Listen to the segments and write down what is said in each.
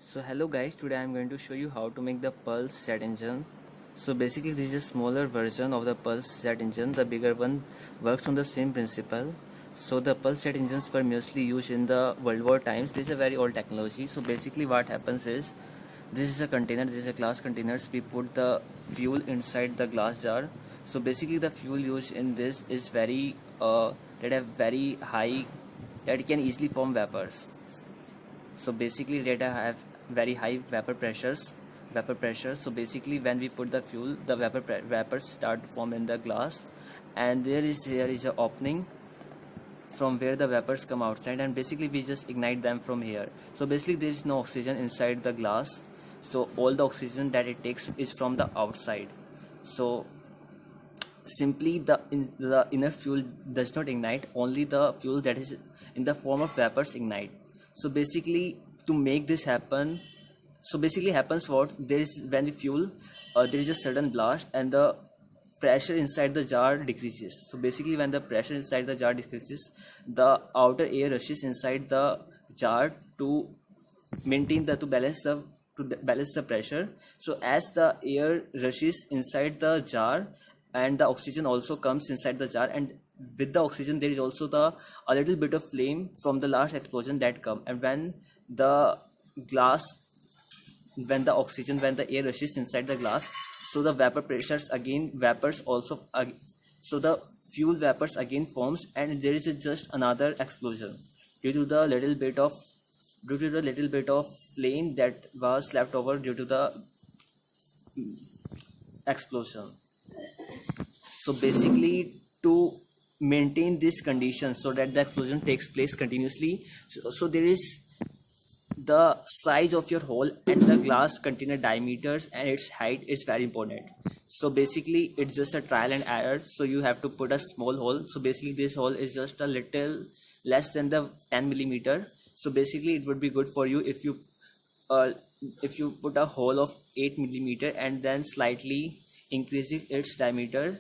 So hello guys, today I'm going to show you how to make the Pulse jet engine. So basically this is a smaller version of the Pulse jet engine. The bigger one works on the same principle. So the Pulse jet engines were mostly used in the World War times. This is a very old technology. So basically what happens is, this is a container, this is a glass containers. We put the fuel inside the glass jar. So basically the fuel used in this is that have very high, that can easily form vapors. So basically data have very high vapor pressure. So basically when we put the fuel, the vapors start to form in the glass, and there is a opening from where the vapors come outside, and basically we just ignite them from here. So basically there is no oxygen inside the glass, so all the oxygen that it takes is from the outside. So simply the inner fuel does not ignite, only the fuel that is in the form of vapors ignite. So basically to make this happen, so basically happens what there is when we fuel, there is a sudden blast and the pressure inside the jar decreases. So basically when the pressure inside the jar decreases, the outer air rushes inside the jar to maintain the to balance the pressure. So as the air rushes inside the jar, and the oxygen also comes inside the jar, and with the oxygen there is also a little bit of flame from the last explosion that come. And when the glass when the air rushes inside the glass, so the vapor pressures again vapors also so the fuel vapors again forms, and there is just another explosion due to the little bit of flame that was left over due to the explosion. So basically to maintain this condition so that the explosion takes place continuously, so there is the size of your hole and the glass container diameters and its height is very important. So basically it's just a trial and error, so you have to put a small hole. So basically this hole is just a little less than the 10 millimeter. So basically it would be good for you uh, if you put a hole of 8 millimeter and then slightly increasing its diameter,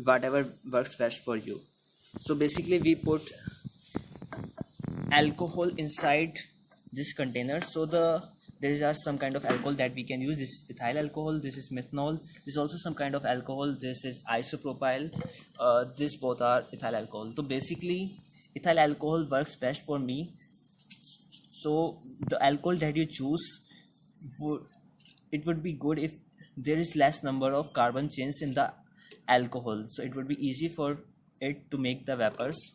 whatever works best for you. So basically we put alcohol inside this container. So there are some kind of alcohol that we can use. This is ethyl alcohol, this is methanol, this is also some kind of alcohol, this is isopropyl. This both are ethyl alcohol. So basically ethyl alcohol works best for me. So the alcohol that you choose would, it would be good if there is less number of carbon chains in the alcohol, so it would be easy for it to make the vapors.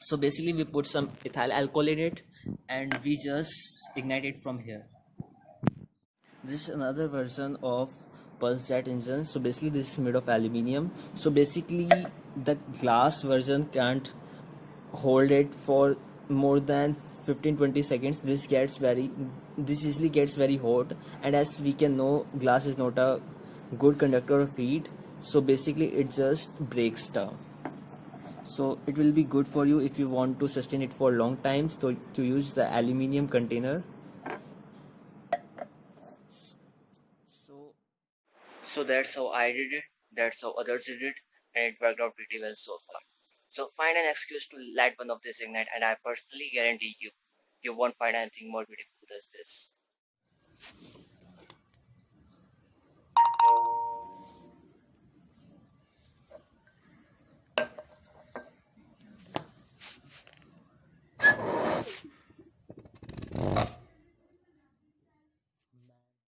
So basically we put some ethyl alcohol in it and we just ignite it from here. This is another version of pulse jet engine. So basically this is made of aluminium. So basically the glass version can't hold it for more than 15-20 seconds. This easily gets very hot, and as we can know, glass is not a good conductor of heat, so basically it just breaks down. So it will be good for you if you want to sustain it for long times, to use the aluminium container. So that's how I did it, that's how others did it, and it worked out pretty well so far. So find an excuse to light one of this ignite, and I personally guarantee you won't find anything more beautiful than this.